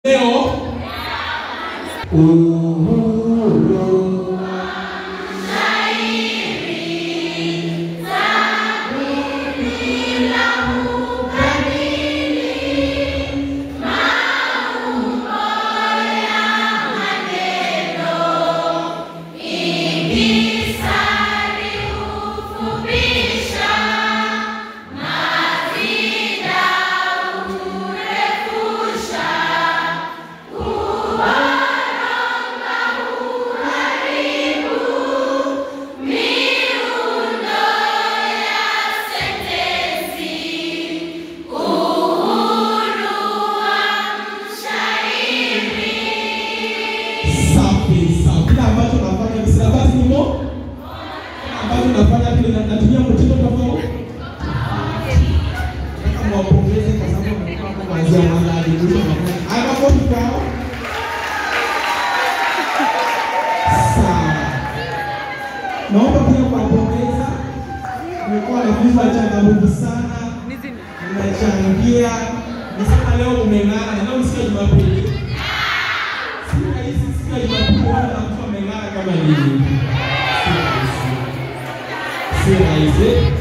Leo naomba pia kuwapongeza, mmekuwa na vifaa changamoto sana, mmechangia, nisema leo umeng'ara, leo msikia Jumapili. Si rahisi sikia Jumapili wala mtu ameng'ara kama nini. Si rahisi.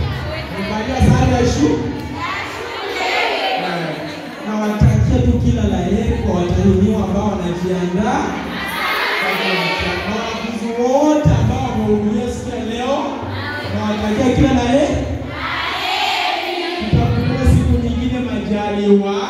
Mfanya sana shule. Na watakia tu kila la heri kwa watahiniwa ambao wanajiandaa. Kwa wote ambao wamehudhuria siku ya leo, na watakia kila la heri. Tutakuwa siku nyingine majaliwa.